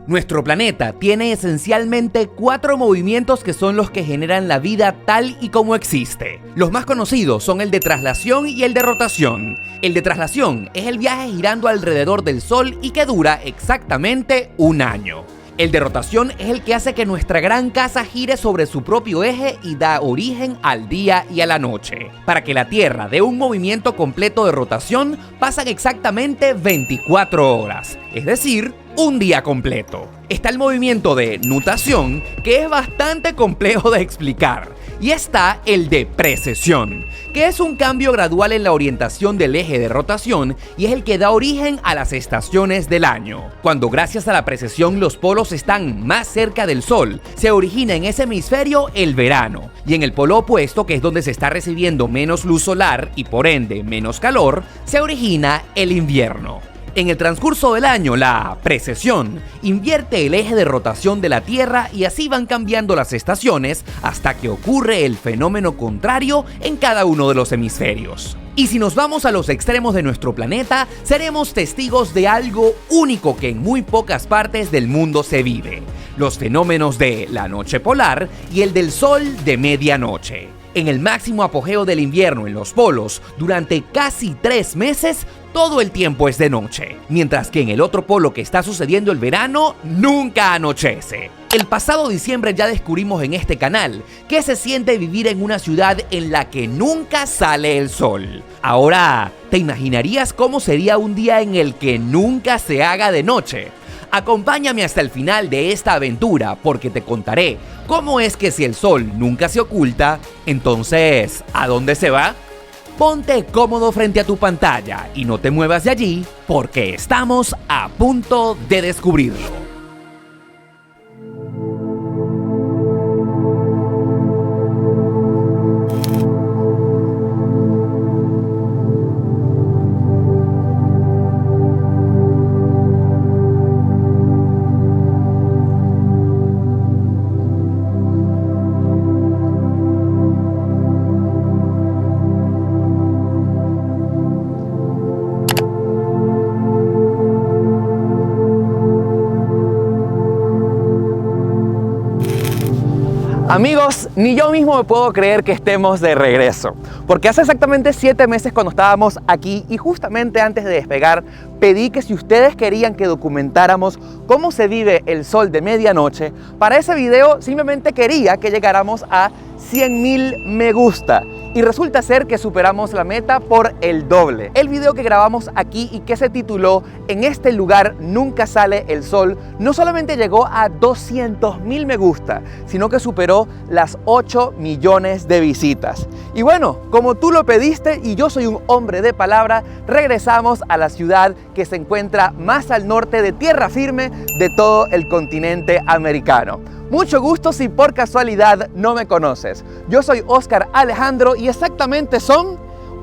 Nuestro planeta tiene esencialmente 4 movimientos que son los que generan la vida tal y como existe. Los más conocidos son el de traslación y el de rotación. El de traslación es el viaje girando alrededor del Sol y que dura exactamente un año. El de rotación es el que hace que nuestra gran casa gire sobre su propio eje y da origen al día y a la noche. Para que la Tierra dé un movimiento completo de rotación, pasan exactamente 24 horas, es decir, un día completo. Está el movimiento de nutación, que es bastante complejo de explicar, y está el de precesión, que es un cambio gradual en la orientación del eje de rotación y es el que da origen a las estaciones del año. Cuando gracias a la precesión los polos están más cerca del Sol, se origina en ese hemisferio el verano, y en el polo opuesto, que es donde se está recibiendo menos luz solar y por ende menos calor, se origina el invierno. En el transcurso del año, la precesión invierte el eje de rotación de la Tierra y así van cambiando las estaciones hasta que ocurre el fenómeno contrario en cada uno de los hemisferios. Y si nos vamos a los extremos de nuestro planeta, seremos testigos de algo único que en muy pocas partes del mundo se vive: los fenómenos de la noche polar y el del sol de medianoche. En el máximo apogeo del invierno en los polos, durante casi 3 meses, todo el tiempo es de noche, mientras que en el otro polo que está sucediendo el verano, nunca anochece. El pasado diciembre ya descubrimos en este canal que se siente vivir en una ciudad en la que nunca sale el sol. Ahora, ¿te imaginarías cómo sería un día en el que nunca se haga de noche? Acompáñame hasta el final de esta aventura porque te contaré cómo es que si el sol nunca se oculta, entonces, ¿a dónde se va? Ponte cómodo frente a tu pantalla y no te muevas de allí porque estamos a punto de descubrirlo. Amigos, ni yo mismo me puedo creer que estemos de regreso, porque hace exactamente 7 meses cuando estábamos aquí y justamente antes de despegar pedí que si ustedes querían que documentáramos cómo se vive el sol de medianoche, para ese video simplemente quería que llegáramos a 100,000 me gusta. Y resulta ser que superamos la meta por el doble. El video que grabamos aquí y que se tituló "En este lugar nunca sale el sol" no solamente llegó a 200,000 me gusta, sino que superó las 8 millones de visitas. Y bueno, como tú lo pediste y yo soy un hombre de palabra, regresamos a la ciudad que se encuentra más al norte de tierra firme de todo el continente americano. Mucho gusto si por casualidad no me conoces. Yo soy Oscar Alejandro y exactamente son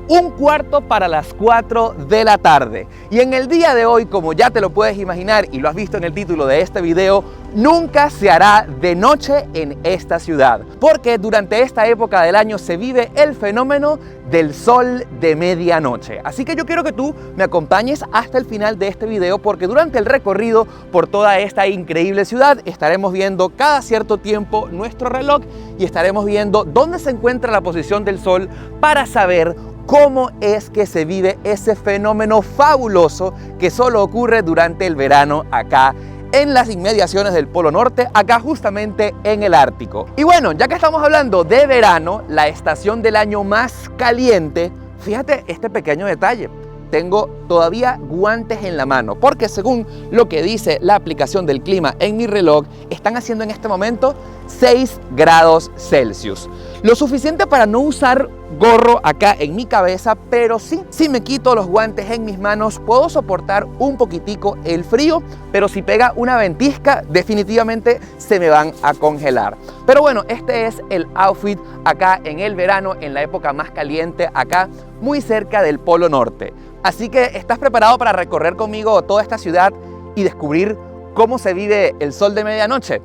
4:15 de la tarde. Y en el día de hoy, como ya te lo puedes imaginar y lo has visto en el título de este video, nunca se hará de noche en esta ciudad, porque durante esta época del año se vive el fenómeno del sol de medianoche. Así que yo quiero que tú me acompañes hasta el final de este video, porque durante el recorrido por toda esta increíble ciudad estaremos viendo cada cierto tiempo nuestro reloj y estaremos viendo dónde se encuentra la posición del sol para saber cómo es que se vive ese fenómeno fabuloso que solo ocurre durante el verano acá en las inmediaciones del Polo Norte, acá justamente en el Ártico. Y bueno, ya que estamos hablando de verano, la estación del año más caliente, fíjate este pequeño detalle. Tengo todavía guantes en la mano, porque según lo que dice la aplicación del clima en mi reloj, están haciendo en este momento 6 grados Celsius. Lo suficiente para no usar gorro acá en mi cabeza, pero sí, si me quito los guantes en mis manos, puedo soportar un poquitico el frío, pero si pega una ventisca, definitivamente se me van a congelar. Pero bueno, este es el outfit acá en el verano, en la época más caliente, acá muy cerca del Polo Norte. Así que, ¿estás preparado para recorrer conmigo toda esta ciudad y descubrir cómo se vive el sol de medianoche?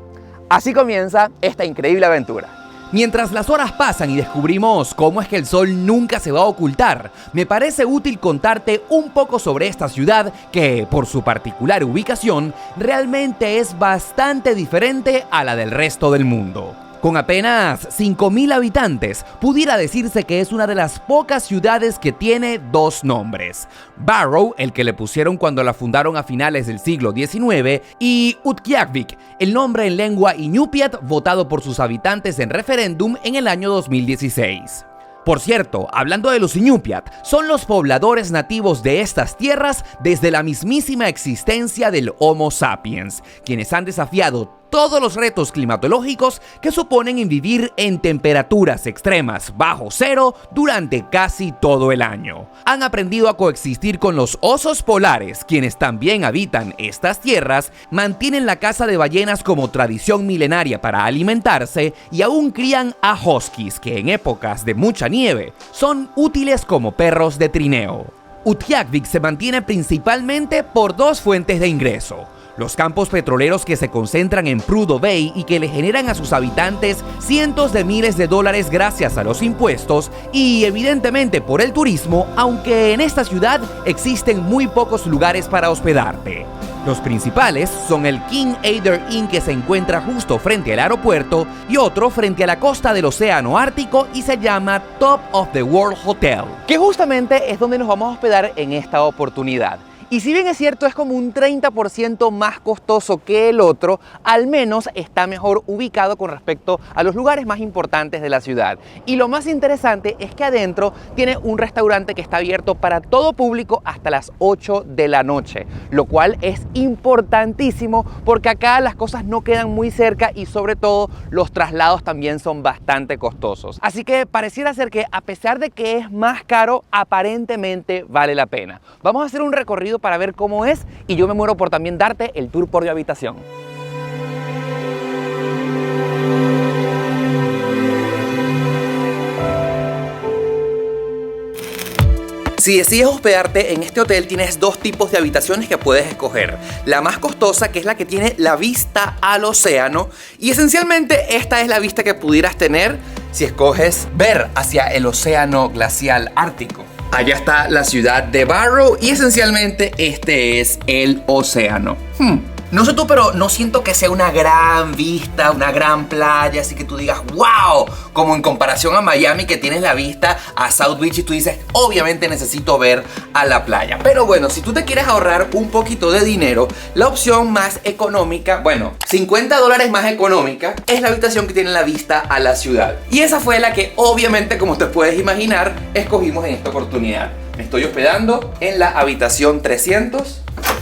Así comienza esta increíble aventura. Mientras las horas pasan y descubrimos cómo es que el sol nunca se va a ocultar, me parece útil contarte un poco sobre esta ciudad que, por su particular ubicación, realmente es bastante diferente a la del resto del mundo. Con apenas 5.000 habitantes, pudiera decirse que es una de las pocas ciudades que tiene dos nombres. Barrow, el que le pusieron cuando la fundaron a finales del siglo XIX, y Utqiagvik, el nombre en lengua iñupiat votado por sus habitantes en referéndum en el año 2016. Por cierto, hablando de los iñupiat, son los pobladores nativos de estas tierras desde la mismísima existencia del Homo sapiens, quienes han desafiado todos los retos climatológicos que suponen en vivir en temperaturas extremas bajo cero durante casi todo el año. Han aprendido a coexistir con los osos polares, quienes también habitan estas tierras, mantienen la caza de ballenas como tradición milenaria para alimentarse y aún crían a huskies, que en épocas de mucha nieve son útiles como perros de trineo. Utqiagvik se mantiene principalmente por dos fuentes de ingreso: los campos petroleros que se concentran en Prudhoe Bay y que le generan a sus habitantes cientos de miles de dólares gracias a los impuestos, y evidentemente por el turismo, aunque en esta ciudad existen muy pocos lugares para hospedarte. Los principales son el King Adair Inn, que se encuentra justo frente al aeropuerto, y otro frente a la costa del océano Ártico y se llama Top of the World Hotel, que justamente es donde nos vamos a hospedar en esta oportunidad. Y si bien es cierto, es como un 30% más costoso que el otro, al menos está mejor ubicado con respecto a los lugares más importantes de la ciudad. Y lo más interesante es que adentro tiene un restaurante que está abierto para todo público hasta las 8 de la noche, lo cual es importantísimo porque acá las cosas no quedan muy cerca y sobre todo los traslados también son bastante costosos. Así que pareciera ser que, a pesar de que es más caro, aparentemente vale la pena. Vamos a hacer un recorrido para ver cómo es y yo me muero por también darte el tour por mi habitación. Si decides hospedarte en este hotel, tienes dos tipos de habitaciones que puedes escoger. La más costosa, que es la que tiene la vista al océano, y esencialmente esta es la vista que pudieras tener si escoges ver hacia el océano glacial ártico. Allá está la ciudad de Barrow y esencialmente este es el océano. No sé tú, pero no siento que sea una gran vista, una gran playa, así que tú digas ¡wow! Como en comparación a Miami, que tienes la vista a South Beach y tú dices, obviamente necesito ver a la playa. Pero bueno, si tú te quieres ahorrar un poquito de dinero, la opción más económica, bueno, $50 más económica, es la habitación que tiene la vista a la ciudad. Y esa fue la que obviamente, como te puedes imaginar, escogimos en esta oportunidad. Me estoy hospedando en la habitación 300.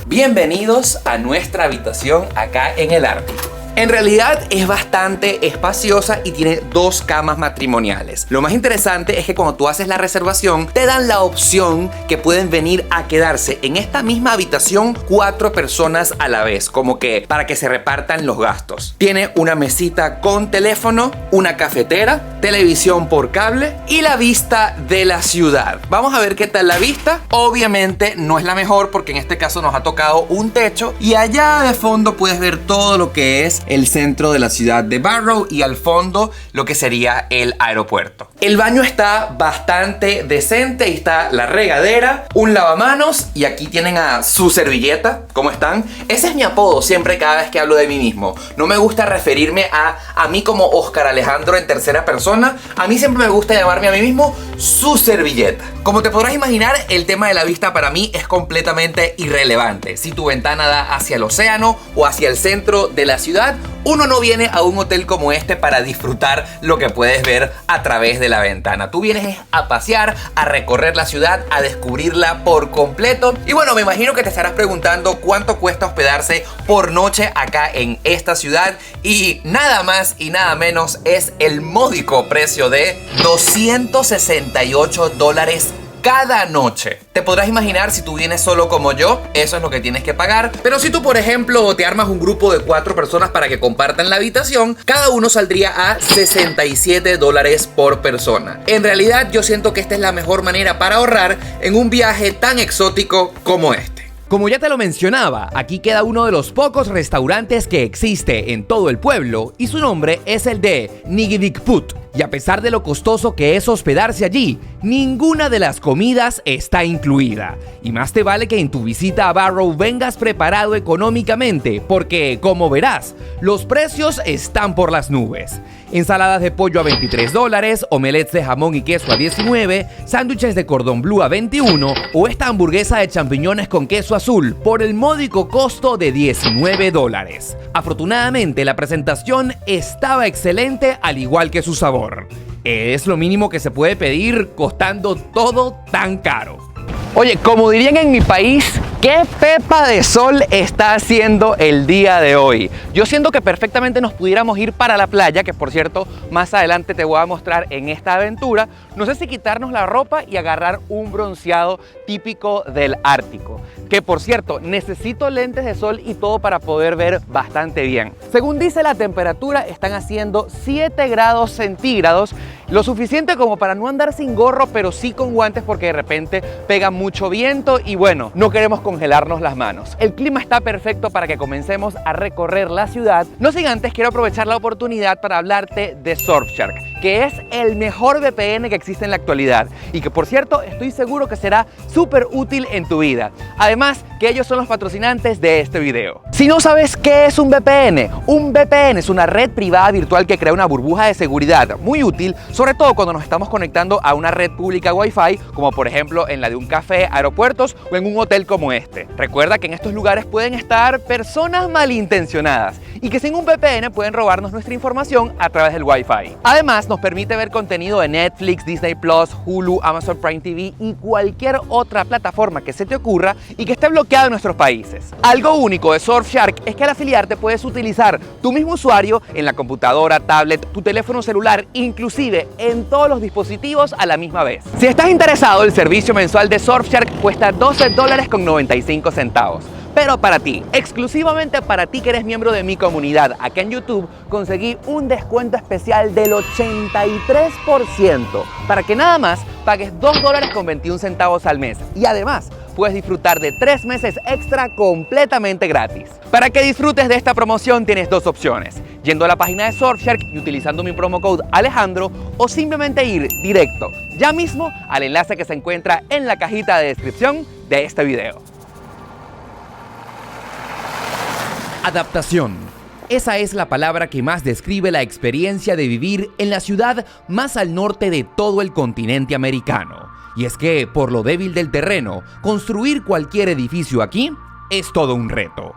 Bienvenidos a nuestra habitación acá en el Ártico. En realidad es bastante espaciosa y tiene dos camas matrimoniales. Lo más interesante es que cuando tú haces la reservación te dan la opción que pueden venir a quedarse en esta misma habitación 4 personas a la vez, como que para que se repartan los gastos. Tiene una mesita con teléfono, una cafetera, televisión por cable y la vista de la ciudad. Vamos a ver qué tal la vista. Obviamente no es la mejor porque en este caso nos ha tocado un techo y allá de fondo puedes ver todo lo que es el centro de la ciudad de Barrow y al fondo lo que sería el aeropuerto. El baño está bastante decente y está la regadera, un lavamanos y aquí tienen a su servilleta. ¿Cómo están? Ese es mi apodo siempre cada vez que hablo de mí mismo. No me gusta referirme a mí como Oscar Alejandro en tercera persona. A mí siempre me gusta llamarme a mí mismo su servilleta. Como te podrás imaginar, el tema de la vista para mí es completamente irrelevante. Si tu ventana da hacia el océano o hacia el centro de la ciudad, uno no viene a un hotel como este para disfrutar lo que puedes ver a través de la ventana. Tú vienes a pasear, a recorrer la ciudad, a descubrirla por completo. Y bueno, me imagino que te estarás preguntando cuánto cuesta hospedarse por noche acá en esta ciudad. Y nada más y nada menos es el módico precio de $268 cada noche. Te podrás imaginar, si tú vienes solo como yo, eso es lo que tienes que pagar. Pero si tú, por ejemplo, te armas un grupo de 4 personas para que compartan la habitación, cada uno saldría a $67 por persona. En realidad, yo siento que esta es la mejor manera para ahorrar en un viaje tan exótico como este. Como ya te lo mencionaba, aquí queda uno de los pocos restaurantes que existe en todo el pueblo y su nombre es el de Nigidikput. Y a pesar de lo costoso que es hospedarse allí, ninguna de las comidas está incluida. Y más te vale que en tu visita a Barrow vengas preparado económicamente, porque, como verás, los precios están por las nubes. Ensaladas de pollo a $23, omelets de jamón y queso a $19, sándwiches de cordón blue a $21 o esta hamburguesa de champiñones con queso azul por el módico costo de $19. Afortunadamente, la presentación estaba excelente, al igual que su sabor. Es lo mínimo que se puede pedir costando todo tan caro. Oye, como dirían en mi país, ¿qué pepa de sol está haciendo el día de hoy? Yo siento que perfectamente nos pudiéramos ir para la playa, que por cierto, más adelante te voy a mostrar en esta aventura. No sé si quitarnos la ropa y agarrar un bronceado típico del Ártico. Que por cierto, necesito lentes de sol y todo para poder ver bastante bien. Según dice la temperatura, están haciendo 7 grados centígrados, lo suficiente como para no andar sin gorro, pero sí con guantes porque de repente pega mucho viento y bueno, no queremos congelarnos las manos. El clima está perfecto para que comencemos a recorrer la ciudad. No sin antes, quiero aprovechar la oportunidad para hablarte de Surfshark, que es el mejor VPN que existe en la actualidad y que por cierto estoy seguro que será súper útil en tu vida. Además que ellos son los patrocinantes de este video. Si no sabes qué es un VPN es una red privada virtual que crea una burbuja de seguridad muy útil, sobre todo cuando nos estamos conectando a una red pública Wi-Fi, como por ejemplo en la de un café, aeropuertos o en un hotel como este. Recuerda que en estos lugares pueden estar personas malintencionadas y que sin un VPN pueden robarnos nuestra información a través del Wi-Fi. Además, nos permite ver contenido de Netflix, Disney Plus, Hulu, Amazon Prime TV y cualquier otra plataforma que se te ocurra y que esté bloqueada en nuestros países. Algo único de Surfshark es que al afiliarte puedes utilizar tu mismo usuario en la computadora, tablet, tu teléfono celular, inclusive en todos los dispositivos a la misma vez. Si estás interesado, el servicio mensual de Surfshark cuesta $12.95. Pero para ti, exclusivamente para ti que eres miembro de mi comunidad acá en YouTube, conseguí un descuento especial del 83% para que nada más pagues $2.21 al mes y además puedes disfrutar de 3 meses extra completamente gratis. Para que disfrutes de esta promoción tienes dos opciones: yendo a la página de Surfshark y utilizando mi promo code Alejandro, o simplemente ir directo ya mismo al enlace que se encuentra en la cajita de descripción de este video. Adaptación. Esa es la palabra que más describe la experiencia de vivir en la ciudad más al norte de todo el continente americano. Y es que, por lo débil del terreno, construir cualquier edificio aquí es todo un reto.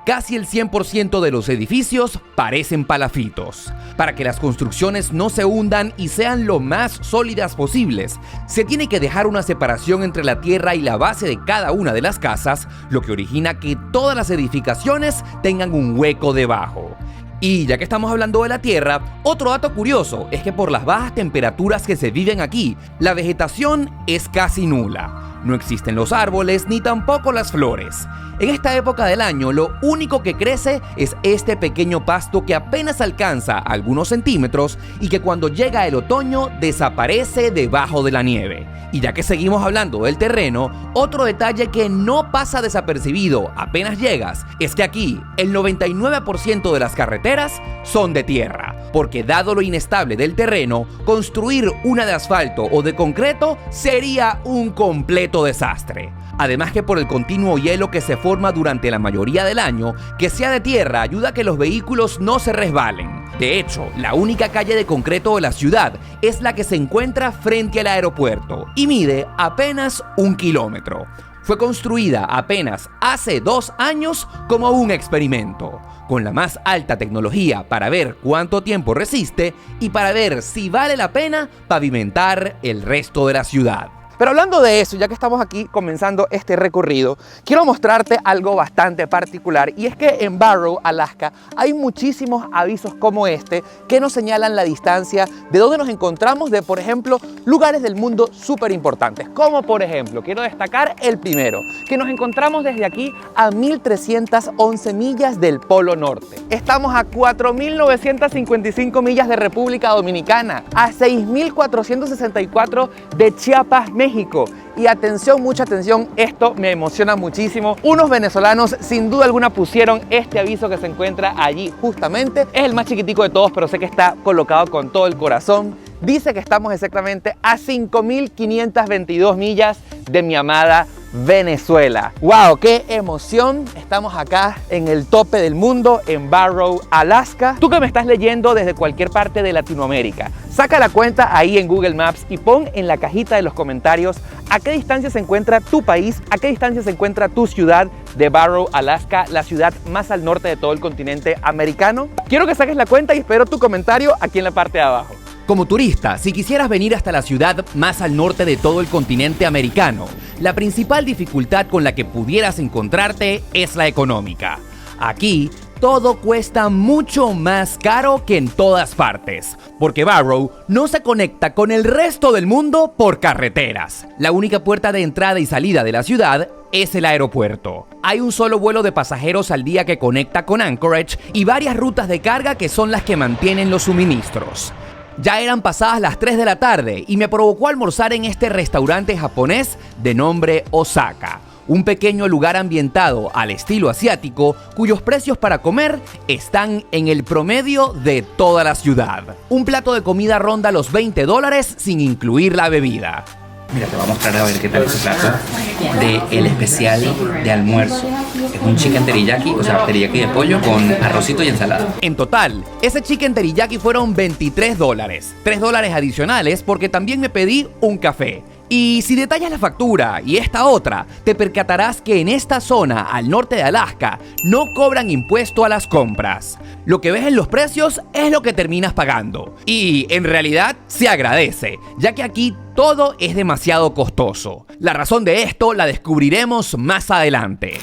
Casi el 100% de los edificios parecen palafitos. Para que las construcciones no se hundan y sean lo más sólidas posibles, se tiene que dejar una separación entre la tierra y la base de cada una de las casas, lo que origina que todas las edificaciones tengan un hueco debajo. Y ya que estamos hablando de la tierra, otro dato curioso es que por las bajas temperaturas que se viven aquí, la vegetación es casi nula. No existen los árboles ni tampoco las flores. En esta época del año, lo único que crece es este pequeño pasto que apenas alcanza algunos centímetros y que cuando llega el otoño desaparece debajo de la nieve. Y ya que seguimos hablando del terreno, otro detalle que no pasa desapercibido apenas llegas es que aquí el 99% de las carreteras son de tierra, porque dado lo inestable del terreno, construir una de asfalto o de concreto sería un completo desastre. Además que por el continuo hielo que se forma durante la mayoría del año, que sea de tierra ayuda a que los vehículos no se resbalen. De hecho, la única calle de concreto de la ciudad es la que se encuentra frente al aeropuerto y mide apenas 1 kilómetro. Fue construida apenas hace 2 años como un experimento, con la más alta tecnología para ver cuánto tiempo resiste y para ver si vale la pena pavimentar el resto de la ciudad. Pero hablando de eso, ya que estamos aquí comenzando este recorrido, quiero mostrarte algo bastante particular, y es que en Barrow, Alaska, hay muchísimos avisos como este que nos señalan la distancia de donde nos encontramos de, por ejemplo, lugares del mundo súper importantes, como por ejemplo, quiero destacar el primero, que nos encontramos desde aquí a 1311 millas del Polo Norte. Estamos a 4955 millas de República Dominicana, a 6464 de Chiapas, México, México. Y atención, mucha atención, esto me emociona muchísimo. Unos venezolanos sin duda alguna pusieron este aviso que se encuentra allí justamente. Es el más chiquitico de todos, pero sé que está colocado con todo el corazón. Dice que estamos exactamente a 5.522 millas de mi amada Venezuela. ¡Wow! ¡Qué emoción! Estamos acá en el tope del mundo, en Barrow, Alaska. Tú que me estás leyendo desde cualquier parte de Latinoamérica, saca la cuenta ahí en Google Maps y pon en la cajita de los comentarios a qué distancia se encuentra tu país, a qué distancia se encuentra tu ciudad de Barrow, Alaska, la ciudad más al norte de todo el continente americano. Quiero que saques la cuenta y espero tu comentario aquí en la parte de abajo. Como turista, si quisieras venir hasta la ciudad más al norte de todo el continente americano, la principal dificultad con la que pudieras encontrarte es la económica. Aquí, todo cuesta mucho más caro que en todas partes, porque Barrow no se conecta con el resto del mundo por carreteras. La única puerta de entrada y salida de la ciudad es el aeropuerto. Hay un solo vuelo de pasajeros al día que conecta con Anchorage y varias rutas de carga que son las que mantienen los suministros. Ya eran pasadas las 3 de la tarde y me provocó almorzar en este restaurante japonés de nombre Osaka, un pequeño lugar ambientado al estilo asiático cuyos precios para comer están en el promedio de toda la ciudad. Un plato de comida ronda los $20 sin incluir la bebida. Mira, te voy a mostrar a ver qué tal ese plato de el especial de almuerzo. Es un chicken teriyaki, o sea, teriyaki de pollo con arrocito y ensalada. En total, ese chicken teriyaki fueron $23. $3 adicionales porque también me pedí un café. Y si detallas la factura y esta otra, te percatarás que en esta zona al norte de Alaska no cobran impuesto a las compras. Lo que ves en los precios es lo que terminas pagando. Y en realidad se agradece, ya que aquí todo es demasiado costoso. La razón de esto la descubriremos más adelante.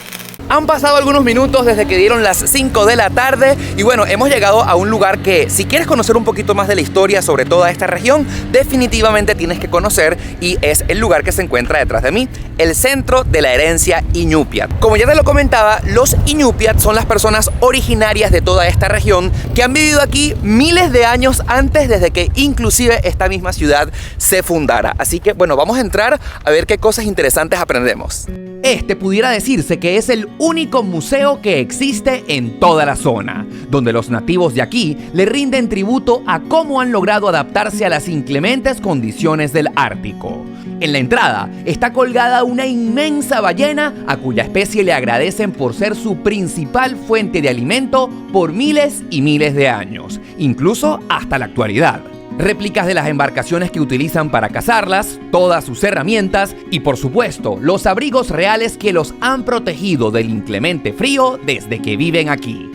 Han pasado algunos minutos desde que dieron las 5 de la tarde y bueno, hemos llegado a un lugar que si quieres conocer un poquito más de la historia sobre toda esta región, definitivamente tienes que conocer y es el lugar que se encuentra detrás de mí, el Centro de la Herencia Iñupiat. Como ya te lo comentaba, los Iñupiat son las personas originarias de toda esta región que han vivido aquí miles de años antes desde que inclusive esta misma ciudad se fundara. Así que bueno, vamos a entrar a ver qué cosas interesantes aprendemos. Este pudiera decirse que es el único museo que existe en toda la zona, donde los nativos de aquí le rinden tributo a cómo han logrado adaptarse a las inclementes condiciones del Ártico. En la entrada está colgada una inmensa ballena a cuya especie le agradecen por ser su principal fuente de alimento por miles y miles de años, incluso hasta la actualidad. Réplicas de las embarcaciones que utilizan para cazarlas, todas sus herramientas y por supuesto los abrigos reales que los han protegido del inclemente frío desde que viven aquí.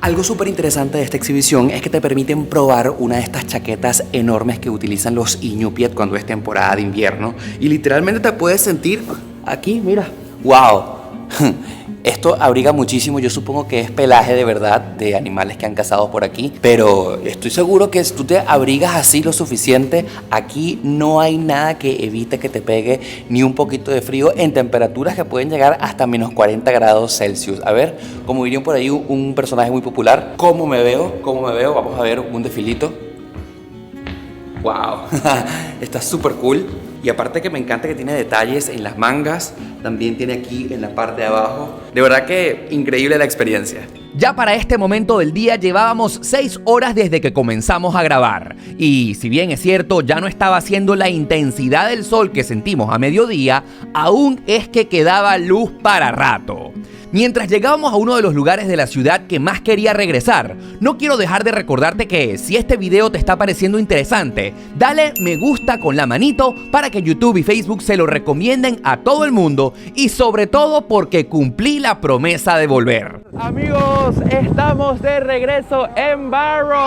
Algo súper interesante de esta exhibición es que te permiten probar una de estas chaquetas enormes que utilizan los Iñupiat cuando es temporada de invierno y literalmente te puedes sentir aquí, mira, wow. Esto abriga muchísimo, yo supongo que es pelaje de verdad de animales que han cazado por aquí, pero estoy seguro que si tú te abrigas así lo suficiente, aquí no hay nada que evite que te pegue ni un poquito de frío en temperaturas que pueden llegar hasta menos 40 grados Celsius. A ver, como dirían por ahí un personaje muy popular, ¿cómo me veo? ¿Cómo me veo? Vamos a ver un desfilito. ¡Wow! Está súper cool. Y aparte que me encanta que tiene detalles en las mangas, también tiene aquí en la parte de abajo. De verdad que increíble la experiencia. Ya para este momento del día llevábamos 6 horas desde que comenzamos a grabar. Y si bien es cierto, ya no estaba haciendo la intensidad del sol que sentimos a mediodía, aún es que quedaba luz para rato. Mientras llegábamos a uno de los lugares de la ciudad que más quería regresar, no quiero dejar de recordarte que si este video te está pareciendo interesante, dale me gusta con la manito para que YouTube y Facebook se lo recomienden a todo el mundo y sobre todo porque cumplí la promesa de volver. Amigos, estamos de regreso en Barrow.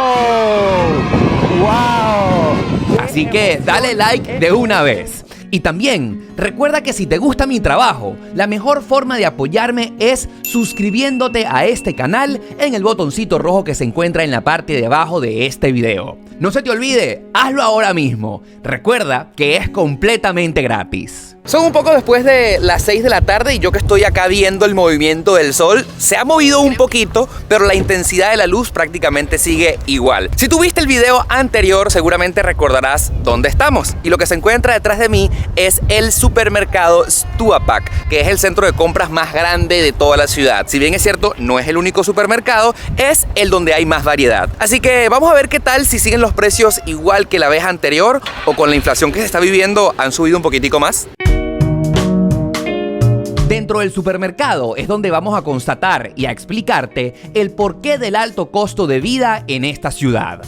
¡Wow! Así que dale like de una vez. Y también, recuerda que si te gusta mi trabajo, la mejor forma de apoyarme es suscribiéndote a este canal en el botoncito rojo que se encuentra en la parte de abajo de este video. No se te olvide, hazlo ahora mismo. Recuerda que es completamente gratis. Son un poco después de las 6 de la tarde y yo que estoy acá viendo el movimiento del sol, se ha movido un poquito, pero la intensidad de la luz prácticamente sigue igual. Si tú viste el video anterior, seguramente recordarás dónde estamos. Y lo que se encuentra detrás de mí es el supermercado Stuapac, que es el centro de compras más grande de toda la ciudad. Si bien es cierto, no es el único supermercado, es el donde hay más variedad. Así que vamos a ver qué tal si siguen los precios igual que la vez anterior o con la inflación que se está viviendo han subido un poquitico más. Dentro del supermercado es donde vamos a constatar y a explicarte el porqué del alto costo de vida en esta ciudad.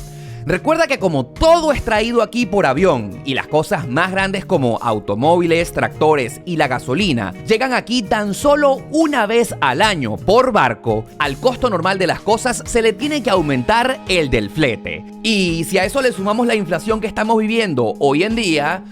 Recuerda que como todo es traído aquí por avión y las cosas más grandes como automóviles, tractores y la gasolina llegan aquí tan solo una vez al año por barco, al costo normal de las cosas se le tiene que aumentar el del flete. Y si a eso le sumamos la inflación que estamos viviendo hoy en día,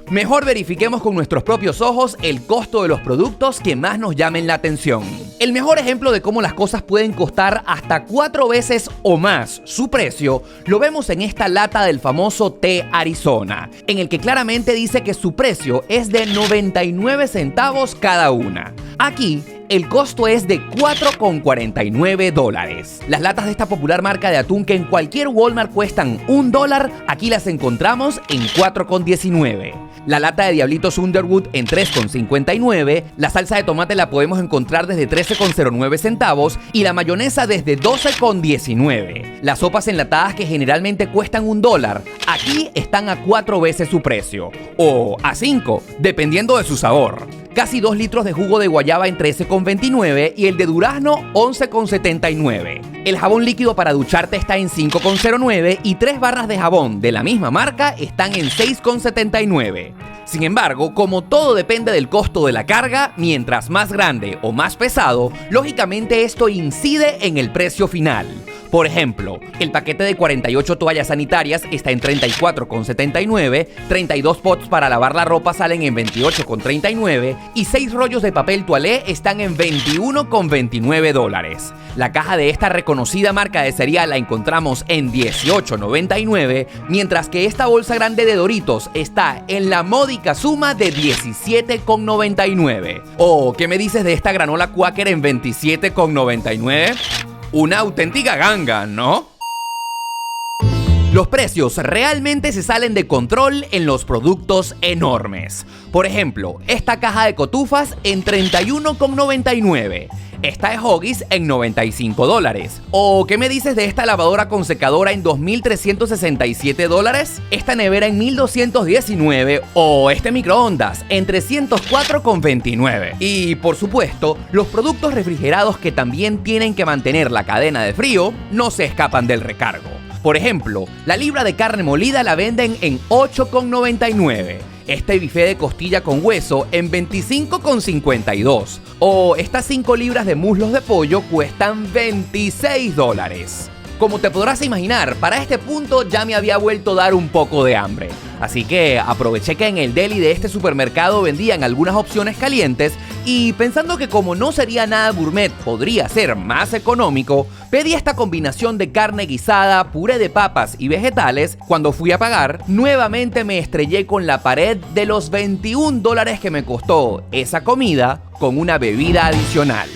mejor verifiquemos con nuestros propios ojos el costo de los productos que más nos llamen la atención. El mejor ejemplo de cómo las cosas pueden costar hasta 4 veces o más su precio lo vemos en esta lata del famoso té Arizona, en el que claramente dice que su precio es de 99 centavos cada una. Aquí, el costo es de $4,49. Las latas de esta popular marca de atún que en cualquier Walmart cuestan $1, aquí las encontramos en $4,19. La lata de Diablitos Underwood en $3,59, la salsa de tomate la podemos encontrar desde $13,09 centavos y la mayonesa desde $12,19. Las sopas enlatadas que generalmente cuestan $1, aquí están a 4 veces su precio, o a 5, dependiendo de su sabor. Casi 2 litros de jugo de guayaba en $13,29 y el de durazno $11,79. El jabón líquido para ducharte está en $5,09 y 3 barras de jabón de la misma marca están en $6,79. Sin embargo, como todo depende del costo de la carga, mientras más grande o más pesado, lógicamente esto incide en el precio final. Por ejemplo, el paquete de 48 toallas sanitarias está en $34,79, 32 pots para lavar la ropa salen en $28,39 y 6 rollos de papel toalé están en $21,29. La caja de esta reconocida marca de cereal la encontramos en $18,99, mientras que esta bolsa grande de Doritos está en la módica suma de $17,99. ¿O qué me dices de esta granola Quaker en $27,99? Una auténtica ganga, ¿no? Los precios realmente se salen de control en los productos enormes. Por ejemplo, esta caja de cotufas en $31,99. Esta de Huggies en $95. ¿O qué me dices de esta lavadora con secadora en $2,367? Esta nevera en $1,219. O este microondas en $304,29. Y por supuesto, los productos refrigerados que también tienen que mantener la cadena de frío no se escapan del recargo. Por ejemplo, la libra de carne molida la venden en $8,99. Este bife de costilla con hueso en $25,52. O estas 5 libras de muslos de pollo cuestan $26. Como te podrás imaginar, para este punto ya me había vuelto a dar un poco de hambre. Así que aproveché que en el deli de este supermercado vendían algunas opciones calientes y pensando que como no sería nada gourmet, podría ser más económico, pedí esta combinación de carne guisada, puré de papas y vegetales. Cuando fui a pagar, nuevamente me estrellé con la pared de los $21 que me costó esa comida con una bebida adicional.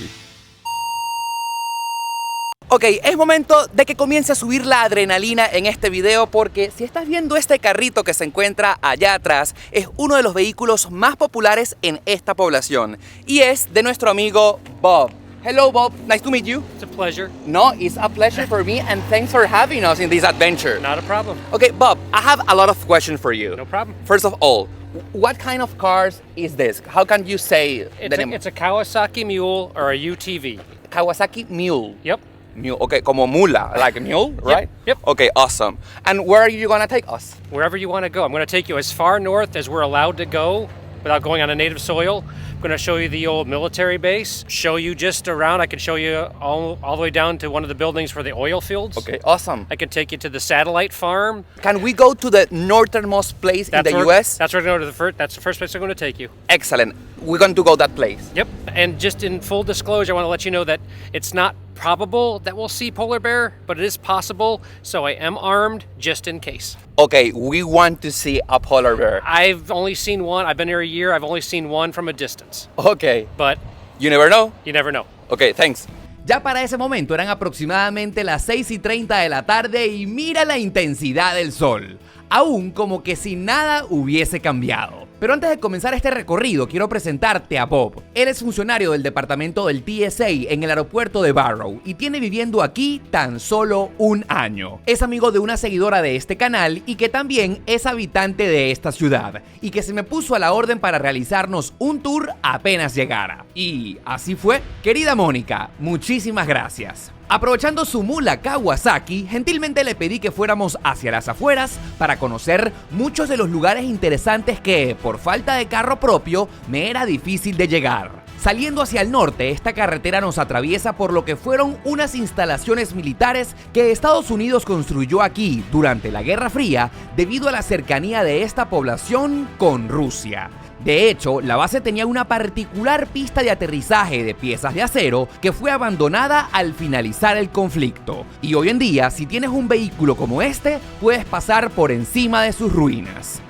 Ok, es momento de que comience a subir la adrenalina en este video porque si estás viendo este carrito que se encuentra allá atrás, es uno de los vehículos más populares en esta población y es de nuestro amigo Bob. Hello Bob, nice to meet you. It's a pleasure. No, it's a pleasure for me and thanks for having us in this adventure. Not a problem. Okay, Bob, I have a lot of questions for you. No problem. First of all, what kind of cars is this? How can you say the name? It's a Kawasaki Mule or a UTV. Kawasaki Mule. Yep. Mule, okay, como mula, like a mule, right? Yep. Okay, awesome. And where are you gonna take us? Wherever you want to go. I'm going to take you as far north as we're allowed to go without going on a native soil. I'm going to show you the old military base, show you just around. I can show you all the way down to one of the buildings for the oil fields. Okay, awesome. I can take you to the satellite farm. Can we go to the northernmost place in the US? That's where we're going to go to that's the first place I'm going to take you. Excellent. We're going to go that place. Yep. And just in full disclosure, I want to let you know that it's not probable that we'll see polar bear, but it is possible, so I am armed just in case. Okay, we want to see a polar bear. I've only seen one. I've been here a year. I've only seen one from a distance, Okay, but you never know. you never know. Okay, thanks. Ya para ese momento eran aproximadamente las 6:30 de la tarde y mira la intensidad del sol, aún como que si nada hubiese cambiado. Pero antes de comenzar este recorrido, quiero presentarte a Bob. Él es funcionario del departamento del TSA en el aeropuerto de Barrow y tiene viviendo aquí tan solo un año. Es amigo de una seguidora de este canal y que también es habitante de esta ciudad y que se me puso a la orden para realizarnos un tour apenas llegara. Y así fue. Querida Mónica, muchísimas gracias. Aprovechando su mula Kawasaki, gentilmente le pedí que fuéramos hacia las afueras para conocer muchos de los lugares interesantes que, por falta de carro propio, me era difícil de llegar. Saliendo hacia el norte, esta carretera nos atraviesa por lo que fueron unas instalaciones militares que Estados Unidos construyó aquí durante la Guerra Fría debido a la cercanía de esta población con Rusia. De hecho, la base tenía una particular pista de aterrizaje de piezas de acero que fue abandonada al finalizar el conflicto. Y hoy en día, si tienes un vehículo como este, puedes pasar por encima de sus ruinas.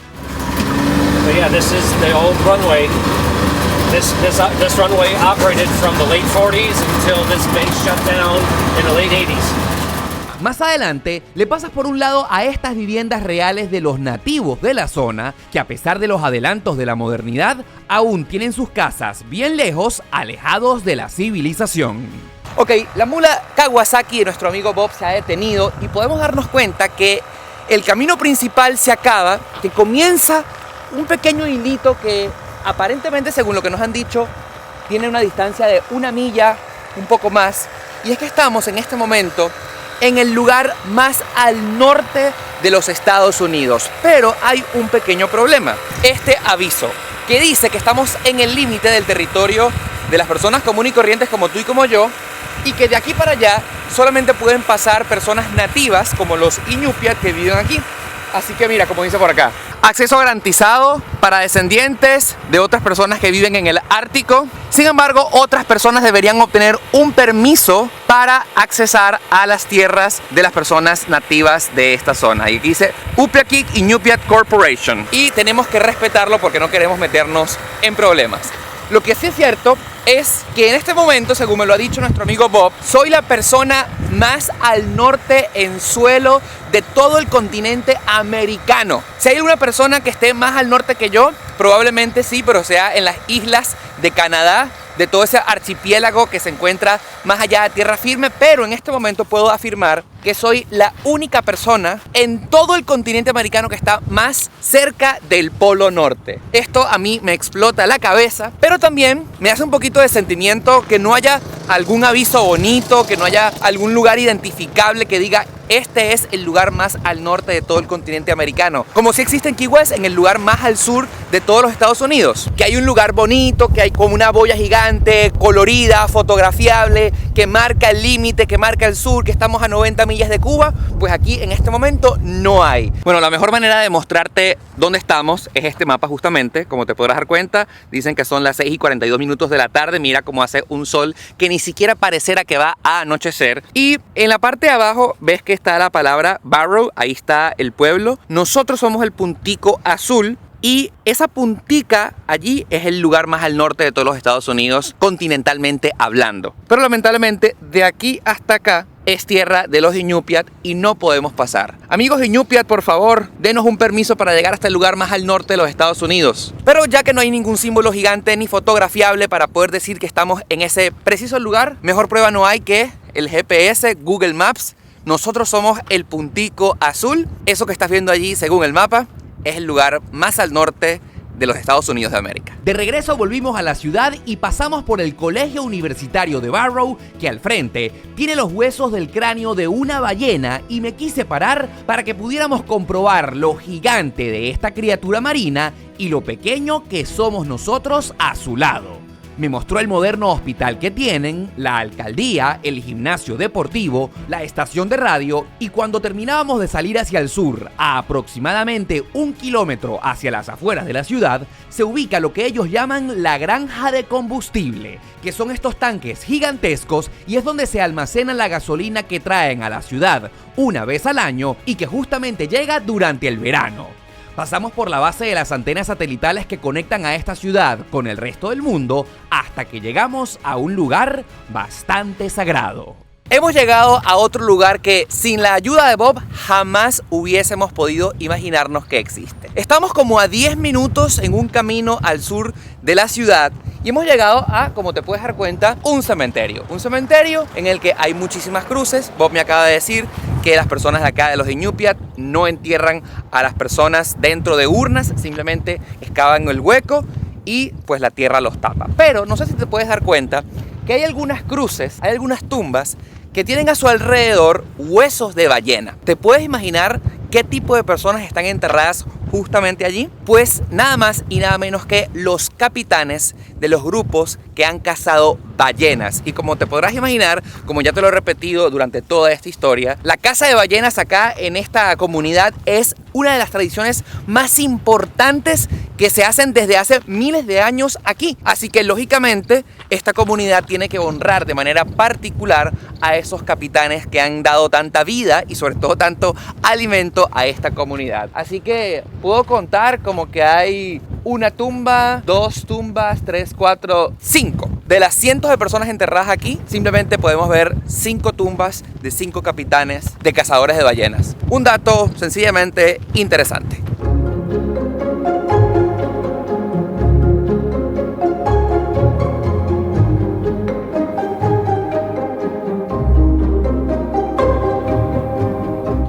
So yeah, this is the old runway. This runway operated from the late 40s until this base shut down in the late 80s. Más adelante, le pasas por un lado a estas viviendas reales de los nativos de la zona, que a pesar de los adelantos de la modernidad, aún tienen sus casas bien lejos, alejados de la civilización. Ok, la mula Kawasaki de nuestro amigo Bob se ha detenido y podemos darnos cuenta que el camino principal se acaba, que comienza un pequeño hilito que aparentemente, según lo que nos han dicho, tiene una distancia de 1 milla, un poco más. Y es que estamos en este momento en el lugar más al norte de los Estados Unidos. Pero hay un pequeño problema. Este aviso que dice que estamos en el límite del territorio de las personas comunes y corrientes como tú y como yo, y que de aquí para allá solamente pueden pasar personas nativas como los Iñupiat que viven aquí. Así que mira, como dice por acá, acceso garantizado para descendientes de otras personas que viven en el Ártico. Sin embargo, otras personas deberían obtener un permiso para accesar a las tierras de las personas nativas de esta zona. Y aquí dice Upiaqui Iñupiat Corporation. Y tenemos que respetarlo porque no queremos meternos en problemas. Lo que sí es cierto es que en este momento, según me lo ha dicho nuestro amigo Bob, soy la persona más al norte en suelo de todo el continente americano. Si hay una persona que esté más al norte que yo, probablemente sí, pero sea en las islas de Canadá, de todo ese archipiélago que se encuentra más allá de tierra firme, pero en este momento puedo afirmar que soy la única persona en todo el continente americano que está más cerca del Polo Norte. Esto a mí me explota la cabeza, pero también me hace un poquito de sentimiento que no haya algún aviso bonito, que no haya algún lugar identificable que diga este es el lugar más al norte de todo el continente americano. Como si existe en Key West, en el lugar más al sur de todos los Estados Unidos. Que hay un lugar bonito, que hay como una boya gigante, colorida, fotografiable, que marca el límite, que marca el sur, que estamos a 90 millas de Cuba. Pues aquí en este momento no hay. Bueno, la mejor manera de mostrarte dónde estamos es este mapa justamente. Como te podrás dar cuenta, dicen que son las 6:42 de la tarde. Mira cómo hace un sol que ni siquiera parecerá que va a anochecer. Y en la parte de abajo ves que está la palabra Barrow, ahí está el pueblo. Nosotros somos el puntico azul y esa puntica allí es el lugar más al norte de todos los Estados Unidos, continentalmente hablando. Pero lamentablemente de aquí hasta acá es tierra de los Iñupiat y no podemos pasar. Amigos Iñupiat, por favor, denos un permiso para llegar hasta el lugar más al norte de los Estados Unidos. Pero ya que no hay ningún símbolo gigante ni fotografiable para poder decir que estamos en ese preciso lugar, mejor prueba no hay que el GPS, Google Maps. Nosotros somos el puntico azul. Eso que estás viendo allí, según el mapa, es el lugar más al norte de los Estados Unidos de América. De regreso volvimos a la ciudad y pasamos por el Colegio Universitario de Barrow, que al frente tiene los huesos del cráneo de una ballena, y me quise parar para que pudiéramos comprobar lo gigante de esta criatura marina y lo pequeño que somos nosotros a su lado. Me mostró el moderno hospital que tienen, la alcaldía, el gimnasio deportivo, la estación de radio y cuando terminábamos de salir hacia el sur, a aproximadamente 1 kilómetro hacia las afueras de la ciudad, se ubica lo que ellos llaman la granja de combustible, que son estos tanques gigantescos y es donde se almacena la gasolina que traen a la ciudad una vez al año y que justamente llega durante el verano. Pasamos por la base de las antenas satelitales que conectan a esta ciudad con el resto del mundo hasta que llegamos a un lugar bastante sagrado. Hemos llegado a otro lugar que sin la ayuda de Bob jamás hubiésemos podido imaginarnos que existe. Estamos como a 10 minutos en un camino al sur de la ciudad y hemos llegado a, como te puedes dar cuenta, un cementerio. Un cementerio en el que hay muchísimas cruces. Bob me acaba de decir que las personas de acá de los Iñupiat no entierran a las personas dentro de urnas, simplemente excavan el hueco y pues la tierra los tapa. Pero no sé si te puedes dar cuenta que hay algunas cruces, hay algunas tumbas que tienen a su alrededor huesos de ballena. ¿Te puedes imaginar qué tipo de personas están enterradas justamente allí? Pues nada más y nada menos que los capitanes de los grupos que han cazado ballenas. Y como te podrás imaginar, como ya te lo he repetido durante toda esta historia, la caza de ballenas acá en esta comunidad es una de las tradiciones más importantes que se hacen desde hace miles de años aquí. Así que lógicamente esta comunidad tiene que honrar de manera particular a esos capitanes que han dado tanta vida y sobre todo tanto alimento a esta comunidad. Así que puedo contar como que hay una tumba, 2 tumbas, 3, 4, 5. De las cientos de personas enterradas aquí, simplemente podemos ver 5 tumbas de 5 capitanes de cazadores de ballenas. Un dato sencillamente interesante.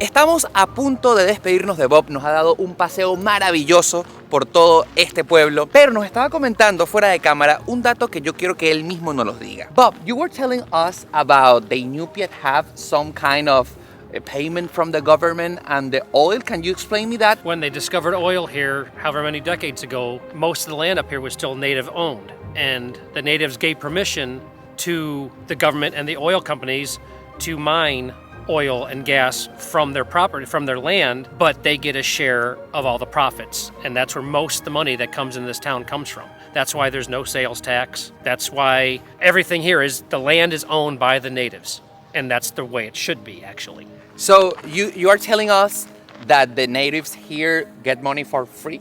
Estamos a punto de despedirnos de Bob, nos ha dado un paseo maravilloso por todo este pueblo, pero nos estaba comentando fuera de cámara un dato que yo quiero que él mismo nos los diga. Bob, you were telling us about the Iñupiat have some kind of a payment from the government and the oil. Can you explain me that? When they discovered oil here, however many decades ago, most of the land up here was still native owned. And the natives gave permission to the government and the oil companies to mine oil and gas from their property, from their land, but they get a share of all the profits. And that's where most of the money that comes in this town comes from. That's why there's no sales tax. That's why everything here is, the land is owned by the natives. And that's the way it should be, actually. So you are telling us that the natives here get money for free?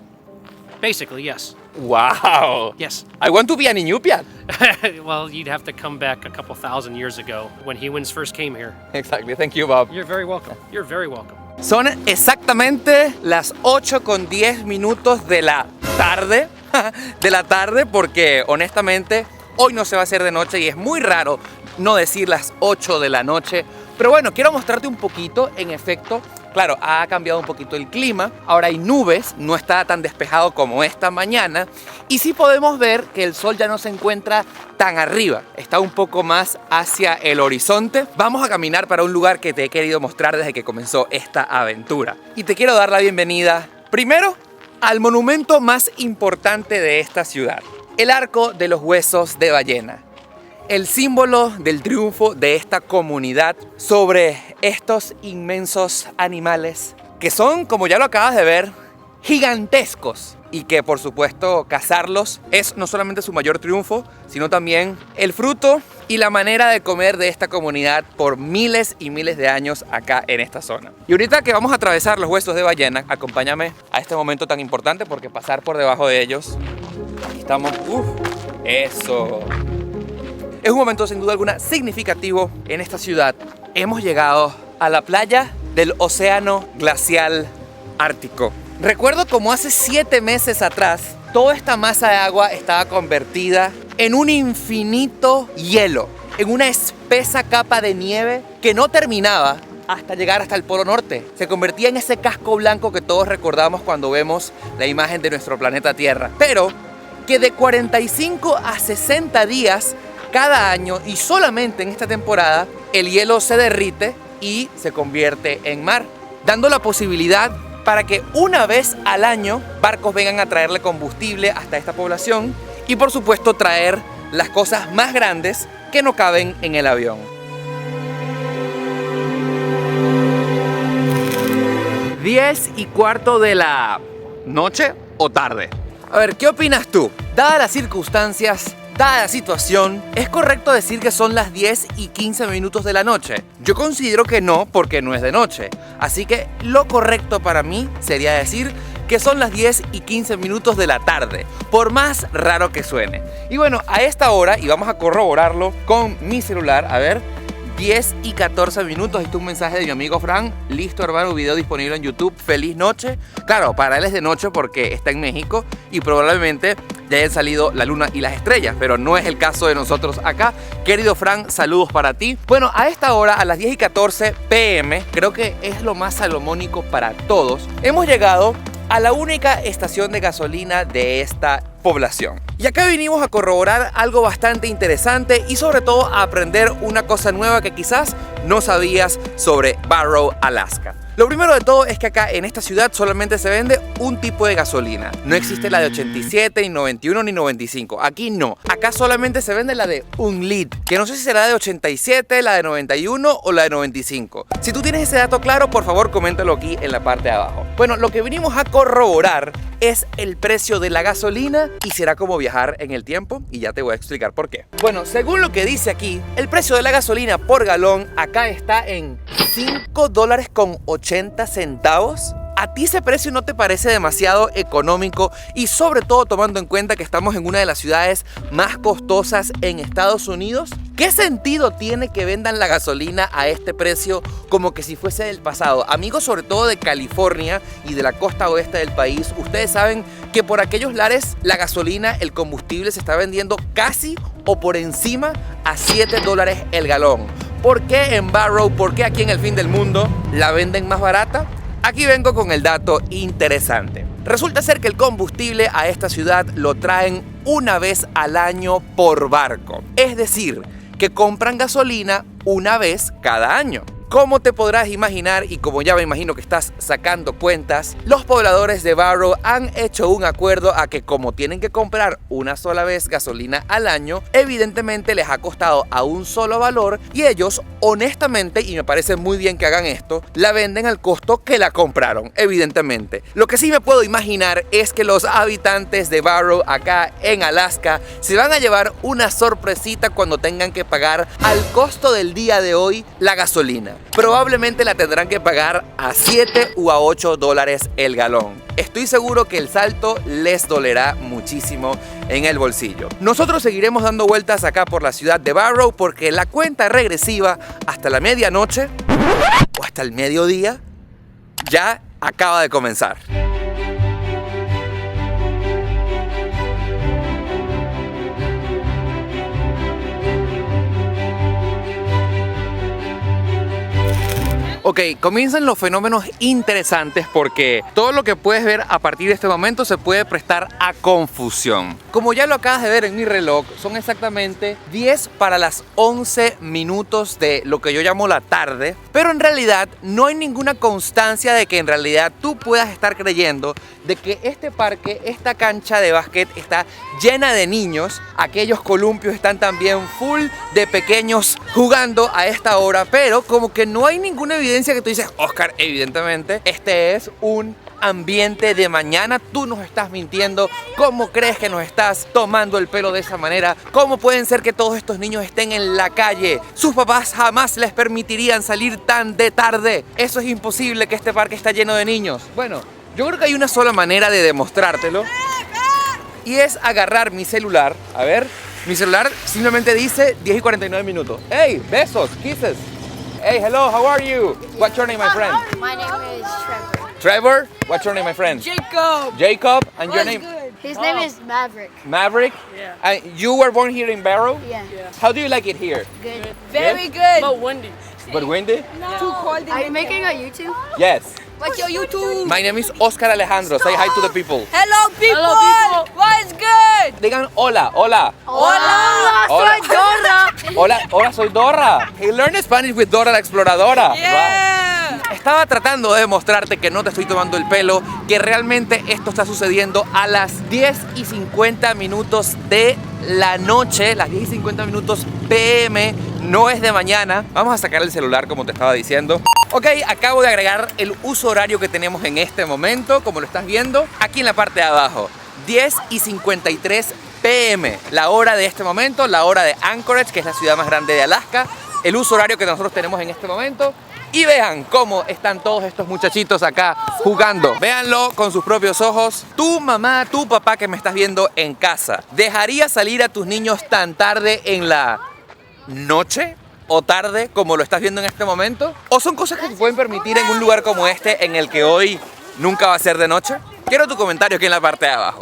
Basically, yes. Wow. Yes. I want to be an Iñupiat. Well, you'd have to come back a couple thousand years ago when humans first came here. Exactly. Thank you, Bob. You're very welcome. You're very welcome. Son exactamente las 8:10 de la tarde. De la tarde, porque honestamente hoy no se va a hacer de noche y es muy raro no decir las 8 de la noche. Pero bueno, quiero mostrarte un poquito, en efecto. Claro, ha cambiado un poquito el clima, ahora hay nubes, no está tan despejado como esta mañana y sí podemos ver que el sol ya no se encuentra tan arriba, está un poco más hacia el horizonte. Vamos a caminar para un lugar que te he querido mostrar desde que comenzó esta aventura. Y te quiero dar la bienvenida, primero, al monumento más importante de esta ciudad, el Arco de los Huesos de Ballena. El símbolo del triunfo de esta comunidad sobre estos inmensos animales que son, como ya lo acabas de ver, gigantescos y que por supuesto cazarlos es no solamente su mayor triunfo, sino también el fruto y la manera de comer de esta comunidad por miles y miles de años acá en esta zona. Y ahorita que vamos a atravesar los huesos de ballena, acompáñame a este momento tan importante porque pasar por debajo de ellos, aquí estamos, eso. Es un momento sin duda alguna significativo en esta ciudad. Hemos llegado a la playa del Océano Glacial Ártico. Recuerdo como hace 7 meses atrás, toda esta masa de agua estaba convertida en un infinito hielo, en una espesa capa de nieve que no terminaba hasta llegar hasta el Polo Norte. Se convertía en ese casco blanco que todos recordamos cuando vemos la imagen de nuestro planeta Tierra. Pero que de 45 a 60 días cada año y solamente en esta temporada el hielo se derrite y se convierte en mar, dando la posibilidad para que una vez al año barcos vengan a traerle combustible hasta esta población y por supuesto traer las cosas más grandes que no caben en el avión. 10:15 de la noche o tarde. A ver, ¿qué opinas tú? Dadas las circunstancias, dada la situación, ¿es correcto decir que son las 10:15 de la noche? Yo considero que no, porque no es de noche. Así que lo correcto para mí sería decir que son las 10:15 de la tarde, por más raro que suene. Y bueno, a esta hora, y vamos a corroborarlo con mi celular, a ver, 10:14. Ahí está un mensaje de mi amigo Fran. Listo, hermano, video disponible en YouTube. Feliz noche. Claro, para él es de noche porque está en México y probablemente ya hayan salido la luna y las estrellas, pero no es el caso de nosotros acá. Querido Fran, saludos para ti. Bueno, a esta hora, a las 10:14 p.m., creo que es lo más salomónico para todos, hemos llegado a la única estación de gasolina de esta población. Y acá vinimos a corroborar algo bastante interesante y sobre todo a aprender una cosa nueva que quizás no sabías sobre Barrow, Alaska. Lo primero de todo es que acá en esta ciudad solamente se vende un tipo de gasolina. No existe la de 87, ni 91, ni 95. Aquí no. Acá solamente se vende la de 1 litro, que no sé si será la de 87, la de 91 o la de 95. Si tú tienes ese dato claro, por favor, coméntalo aquí en la parte de abajo. Bueno, lo que vinimos a corroborar es el precio de la gasolina y será como viajar en el tiempo, y ya te voy a explicar por qué. Bueno, según lo que dice aquí, el precio de la gasolina por galón acá está en $5.80. ¿A ti ese precio no te parece demasiado económico? Y sobre todo tomando en cuenta que estamos en una de las ciudades más costosas en Estados Unidos. ¿Qué sentido tiene que vendan la gasolina a este precio como que si fuese del pasado? Amigos, sobre todo de California y de la costa oeste del país, ustedes saben que por aquellos lares la gasolina, el combustible se está vendiendo casi o por encima a $7 el galón. ¿Por qué en Barrow, por qué aquí en el fin del mundo la venden más barata? Aquí vengo con el dato interesante. Resulta ser que el combustible a esta ciudad lo traen una vez al año por barco. Es decir, que compran gasolina una vez cada año. Como te podrás imaginar, y como ya me imagino que estás sacando cuentas, los pobladores de Barrow han hecho un acuerdo a que como tienen que comprar una sola vez gasolina al año, evidentemente les ha costado a un solo valor y ellos, honestamente, y me parece muy bien que hagan esto, la venden al costo que la compraron, evidentemente. Lo que sí me puedo imaginar es que los habitantes de Barrow acá en Alaska se van a llevar una sorpresita cuando tengan que pagar al costo del día de hoy la gasolina. Probablemente la tendrán que pagar a $7 u a $8 el galón. Estoy seguro que el salto les dolerá muchísimo en el bolsillo. Nosotros seguiremos dando vueltas acá por la ciudad de Barrow porque la cuenta regresiva hasta la medianoche o hasta el mediodía ya acaba de comenzar. Ok, comienzan los fenómenos interesantes porque todo lo que puedes ver a partir de este momento se puede prestar a confusión. Como ya lo acabas de ver en mi reloj, son exactamente 10 para las 11 minutos de lo que yo llamo la tarde, pero en realidad no hay ninguna constancia de que en realidad tú puedas estar creyendo de que este parque, esta cancha de básquet está llena de niños. Aquellos columpios están también full de pequeños jugando a esta hora, pero como que no hay ninguna evidencia que tú dices, Oscar, evidentemente este es un ambiente de mañana, tú nos estás mintiendo. ¿Cómo crees que nos estás tomando el pelo de esa manera? ¿Cómo pueden ser que todos estos niños estén en la calle? Sus papás jamás les permitirían salir tan de tarde. Eso es imposible, que este parque está lleno de niños. Bueno, yo creo que hay una sola manera de demostrártelo y es agarrar mi celular. A ver, mi celular simplemente dice 10:49. Hey, besos, kisses. Hey, hello, how are you? What's your name, my friend? My name is Trevor. Trevor? What's your name, my friend? Jacob. Jacob? And your name? His name is Maverick. Maverick? Yeah. And you were born here in Barrow? Yeah. How do you like it here? Good. Very good. But windy. But windy? Too cold. Are you making a YouTube? Yes. What's your YouTube? My name is Oscar Alejandro. Say hi to the people. Hello, people. Hello, people. What's good? Digan hola, hola. Hola. Hola. Soy Dora. Hola, hola, soy Dora. He learned Spanish with Dora la Exploradora. Yeah. Estaba tratando de demostrarte que no te estoy tomando el pelo, que realmente esto está sucediendo a las 10:50 minutos de la noche, las 10:50 minutos PM, no es de mañana. Vamos a sacar el celular como te estaba diciendo. Ok, acabo de agregar el uso horario que tenemos en este momento, como lo estás viendo, aquí en la parte de abajo. 10:53 PM, la hora de este momento, la hora de Anchorage, que es la ciudad más grande de Alaska, el uso horario que nosotros tenemos en este momento. Y vean cómo están todos estos muchachitos acá jugando. Véanlo con sus propios ojos. Tu mamá, tu papá que me estás viendo en casa, ¿dejaría salir a tus niños tan tarde en la noche o tarde como lo estás viendo en este momento? ¿O son cosas que se pueden permitir en un lugar como este en el que hoy nunca va a ser de noche? Quiero tu comentario aquí en la parte de abajo.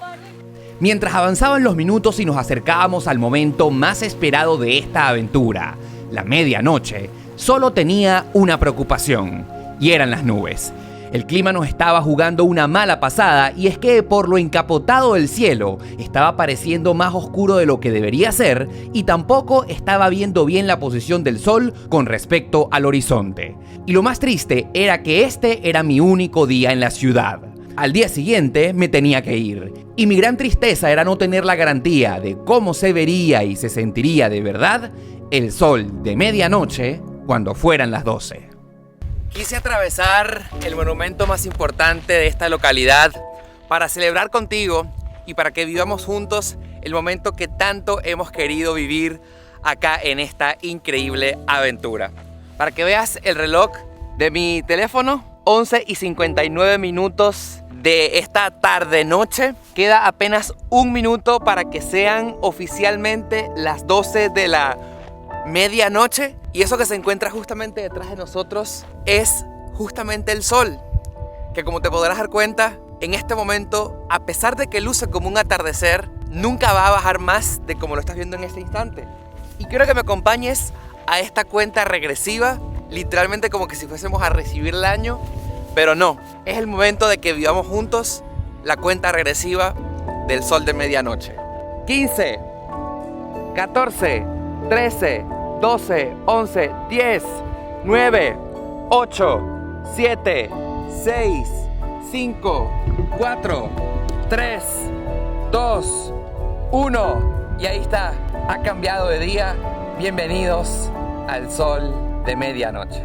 Mientras avanzaban los minutos y nos acercábamos al momento más esperado de esta aventura, la medianoche, solo tenía una preocupación, y eran las nubes. El clima nos estaba jugando una mala pasada, y es que por lo encapotado del cielo estaba pareciendo más oscuro de lo que debería ser, y tampoco estaba viendo bien la posición del sol con respecto al horizonte. Y lo más triste era que este era mi único día en la ciudad. Al día siguiente me tenía que ir, y mi gran tristeza era no tener la garantía de cómo se vería y se sentiría de verdad el sol de medianoche cuando fueran las 12. Quise atravesar el monumento más importante de esta localidad para celebrar contigo y para que vivamos juntos el momento que tanto hemos querido vivir acá en esta increíble aventura. Para que veas el reloj de mi teléfono, 11:59 minutos de esta tarde-noche. Queda apenas un minuto para que sean oficialmente las 12 de la medianoche. Y eso que se encuentra justamente detrás de nosotros es justamente el sol, que como te podrás dar cuenta, en este momento, a pesar de que luce como un atardecer, nunca va a bajar más de como lo estás viendo en este instante. Y quiero que me acompañes a esta cuenta regresiva, literalmente como que si fuésemos a recibir el año, pero no, es el momento de que vivamos juntos la cuenta regresiva del sol de medianoche. 15, 14, 13, 12, 11, 10, 9, 8, 7, 6, 5, 4, 3, 2, 1. Y ahí está, ha cambiado de día. Bienvenidos al sol de medianoche.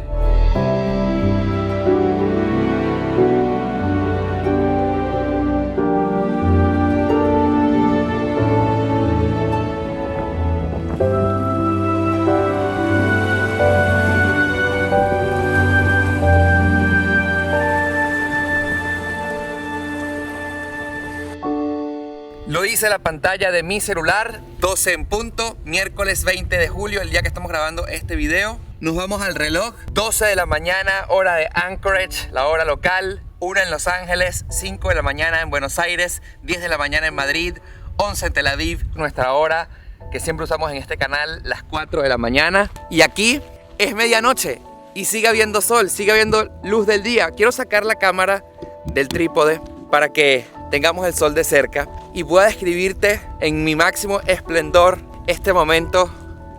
Lo dice la pantalla de mi celular, 12 en punto, miércoles 20 de julio, el día que estamos grabando este video. Nos vamos al reloj, 12 de la mañana, hora de Anchorage, la hora local, 1 en Los Ángeles, 5 de la mañana en Buenos Aires, 10 de la mañana en Madrid, 11 en Tel Aviv, nuestra hora que siempre usamos en este canal, las 4 de la mañana. Y aquí es medianoche y sigue habiendo sol, sigue habiendo luz del día. Quiero sacar la cámara del trípode para que tengamos el sol de cerca y pueda describirte en mi máximo esplendor este momento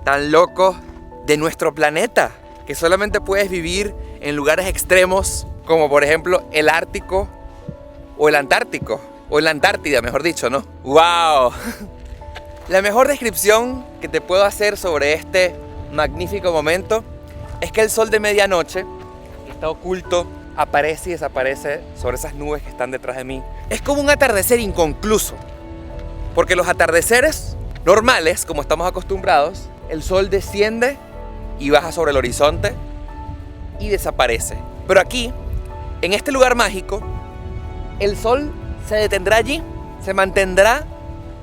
tan loco de nuestro planeta, que solamente puedes vivir en lugares extremos como por ejemplo el Ártico o el Antártico, o en la Antártida mejor dicho, ¿no? ¡Wow! La mejor descripción que te puedo hacer sobre este magnífico momento es que el sol de medianoche, que está oculto, aparece y desaparece sobre esas nubes que están detrás de mí. Es como un atardecer inconcluso, porque los atardeceres normales, como estamos acostumbrados, el sol desciende y baja sobre el horizonte y desaparece. Pero aquí, en este lugar mágico, el sol se detendrá allí, se mantendrá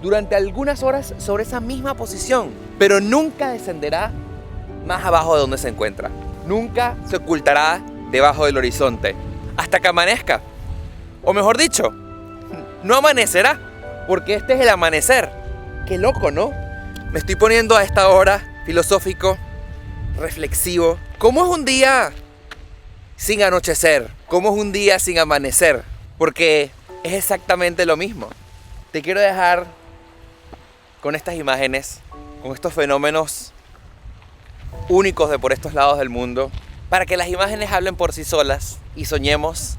durante algunas horas sobre esa misma posición, pero nunca descenderá más abajo de donde se encuentra. Nunca se ocultará debajo del horizonte hasta que amanezca, o mejor dicho, no amanecerá, porque este es el amanecer. Qué loco, ¿no? Me estoy poniendo a esta hora filosófico, reflexivo. ¿Cómo es un día sin anochecer? ¿Cómo es un día sin amanecer? Porque es exactamente lo mismo. Te quiero dejar con estas imágenes, con estos fenómenos únicos de por estos lados del mundo, para que las imágenes hablen por sí solas y soñemos,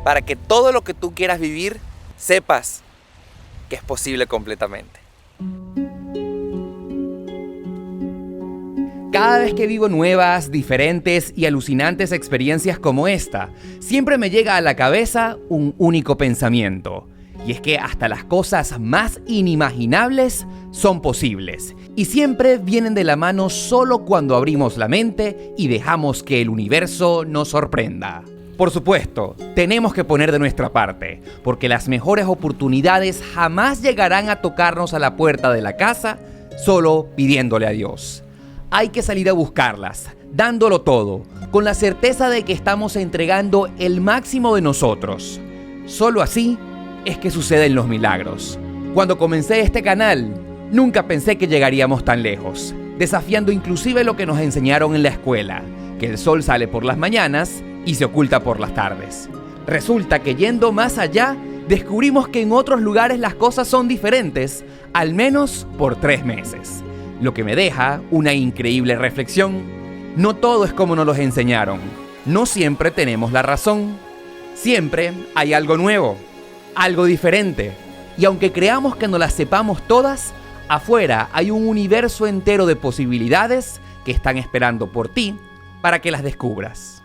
para que todo lo que tú quieras vivir, sepas que es posible completamente. Cada vez que vivo nuevas, diferentes y alucinantes experiencias como esta, siempre me llega a la cabeza un único pensamiento. Y es que hasta las cosas más inimaginables son posibles. Y siempre vienen de la mano solo cuando abrimos la mente y dejamos que el universo nos sorprenda. Por supuesto, tenemos que poner de nuestra parte, porque las mejores oportunidades jamás llegarán a tocarnos a la puerta de la casa solo pidiéndole a Dios. Hay que salir a buscarlas, dándolo todo, con la certeza de que estamos entregando el máximo de nosotros. Solo así es que suceden los milagros. Cuando comencé este canal, nunca pensé que llegaríamos tan lejos, desafiando inclusive lo que nos enseñaron en la escuela, que el sol sale por las mañanas y se oculta por las tardes. Resulta que yendo más allá, descubrimos que en otros lugares las cosas son diferentes, al menos por 3 meses. Lo que me deja una increíble reflexión. No todo es como nos los enseñaron. No siempre tenemos la razón. Siempre hay algo nuevo, algo diferente. Y aunque creamos que no las sepamos todas, afuera hay un universo entero de posibilidades que están esperando por ti para que las descubras.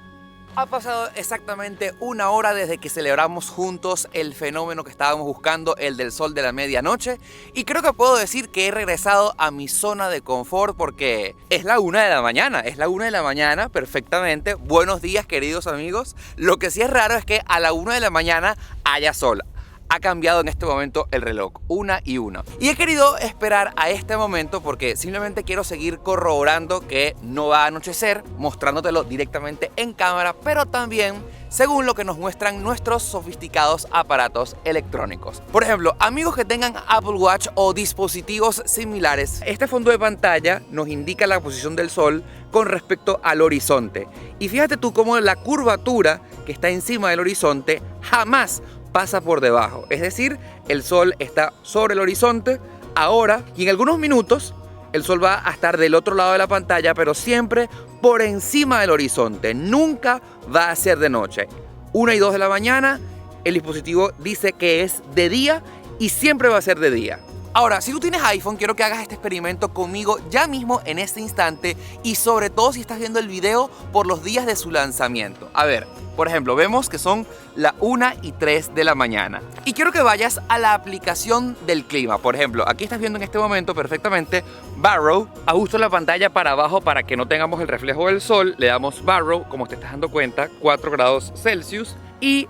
Ha pasado exactamente 1 hora desde que celebramos juntos el fenómeno que estábamos buscando, el del sol de la medianoche. Y creo que puedo decir que he regresado a mi zona de confort porque es la 1 de la mañana. Es la 1 de la mañana perfectamente. Buenos días, queridos amigos. Lo que sí es raro es que a la 1 de la mañana haya sol. Ha cambiado en este momento el reloj, 1 y 1. Y he querido esperar a este momento porque simplemente quiero seguir corroborando que no va a anochecer, mostrándotelo directamente en cámara, pero también según lo que nos muestran nuestros sofisticados aparatos electrónicos. Por ejemplo, amigos que tengan Apple Watch o dispositivos similares, este fondo de pantalla nos indica la posición del sol con respecto al horizonte. Y fíjate tú cómo la curvatura que está encima del horizonte jamás pasa por debajo, es decir, el sol está sobre el horizonte ahora y en algunos minutos el sol va a estar del otro lado de la pantalla, pero siempre por encima del horizonte, nunca va a ser de noche. 1 y 2 de la mañana, el dispositivo dice que es de día y siempre va a ser de día. Ahora, si tú tienes iPhone, quiero que hagas este experimento conmigo ya mismo en este instante y sobre todo si estás viendo el video por los días de su lanzamiento. A ver, por ejemplo, vemos que son la 1 y 3 de la mañana. Y quiero que vayas a la aplicación del clima. Por ejemplo, aquí estás viendo en este momento perfectamente Barrow. Ajusto la pantalla para abajo para que no tengamos el reflejo del sol. Le damos Barrow, como te estás dando cuenta, 4 grados Celsius. Y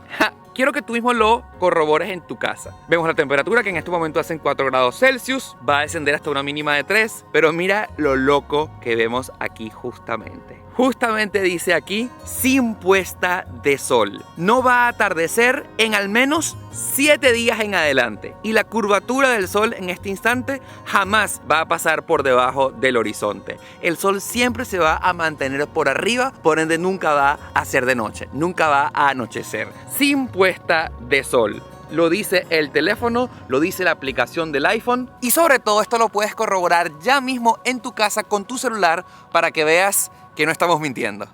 quiero que tú mismo lo corrobores en tu casa. Vemos la temperatura que en este momento hacen 4 grados Celsius. Va a descender hasta una mínima de 3. Pero mira lo loco que vemos aquí justamente. Justamente dice aquí, sin puesta de sol. No va a atardecer en al menos 7 días en adelante. Y la curvatura del sol en este instante jamás va a pasar por debajo del horizonte. El sol siempre se va a mantener por arriba, por ende nunca va a ser de noche, nunca va a anochecer. Sin puesta de sol. Lo dice el teléfono, lo dice la aplicación del iPhone. Y sobre todo esto lo puedes corroborar ya mismo en tu casa con tu celular para que veas que no estamos mintiendo.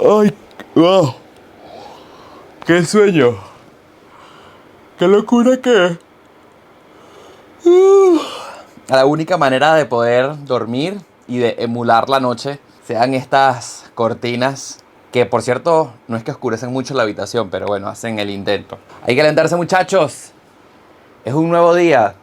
Ay, wow. Qué sueño. Qué locura que es. La única manera de poder dormir y de emular la noche sean estas cortinas que, por cierto, no es que oscurecen mucho la habitación, pero bueno, hacen el intento. Hay que alentarse, muchachos. Es un nuevo día.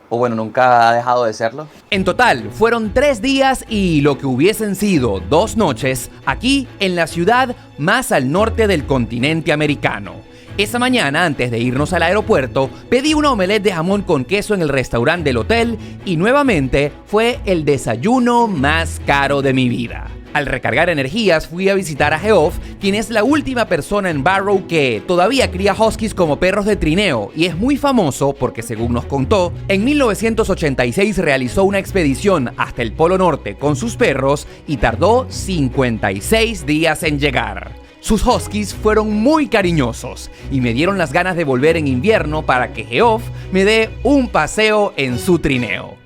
O bueno, nunca ha dejado de serlo. En total, fueron 3 días y lo que hubiesen sido 2 noches aquí en la ciudad más al norte del continente americano. Esa mañana, antes de irnos al aeropuerto, pedí una omelette de jamón con queso en el restaurante del hotel y nuevamente fue el desayuno más caro de mi vida. Al recargar energías fui a visitar a Geoff, quien es la última persona en Barrow que todavía cría huskies como perros de trineo y es muy famoso porque, según nos contó, en 1986 realizó una expedición hasta el Polo Norte con sus perros y tardó 56 días en llegar. Sus huskies fueron muy cariñosos y me dieron las ganas de volver en invierno para que Geoff me dé un paseo en su trineo.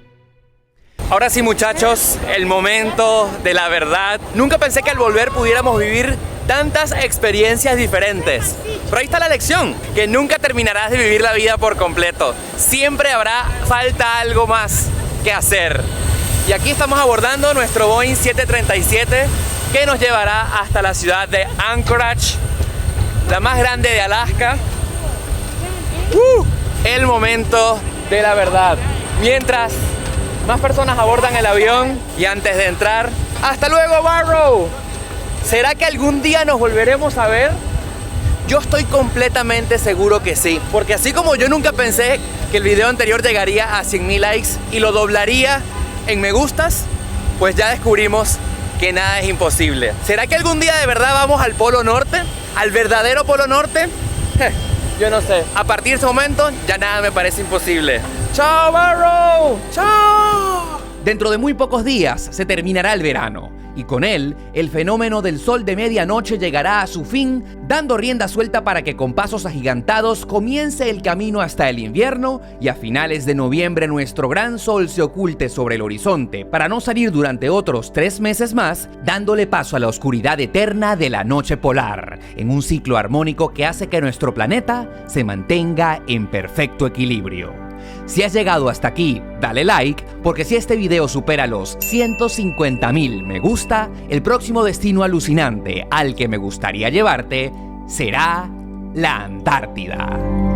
Ahora sí, muchachos, el momento de la verdad. Nunca pensé que al volver pudiéramos vivir tantas experiencias diferentes. Pero ahí está la lección, que nunca terminarás de vivir la vida por completo. Siempre habrá falta algo más que hacer. Y aquí estamos abordando nuestro Boeing 737 que nos llevará hasta la ciudad de Anchorage, la más grande de Alaska. El momento de la verdad. Mientras más personas abordan el avión y antes de entrar, ¡hasta luego, Barrow! ¿Será que algún día nos volveremos a ver? Yo estoy completamente seguro que sí, porque así como yo nunca pensé que el video anterior llegaría a 100,000 likes y lo doblaría en me gustas, pues ya descubrimos que nada es imposible. ¿Será que algún día de verdad vamos al Polo Norte? ¿Al verdadero Polo Norte? Yo no sé. A partir de ese momento ya nada me parece imposible. ¡Chao, Barrow! ¡Chao! Dentro de muy pocos días se terminará el verano y con él el fenómeno del sol de medianoche llegará a su fin, dando rienda suelta para que con pasos agigantados comience el camino hasta el invierno y a finales de noviembre nuestro gran sol se oculte sobre el horizonte para no salir durante otros 3 meses más, dándole paso a la oscuridad eterna de la noche polar, en un ciclo armónico que hace que nuestro planeta se mantenga en perfecto equilibrio. Si has llegado hasta aquí, dale like, porque si este video supera los 150,000 me gusta, el próximo destino alucinante al que me gustaría llevarte será la Antártida.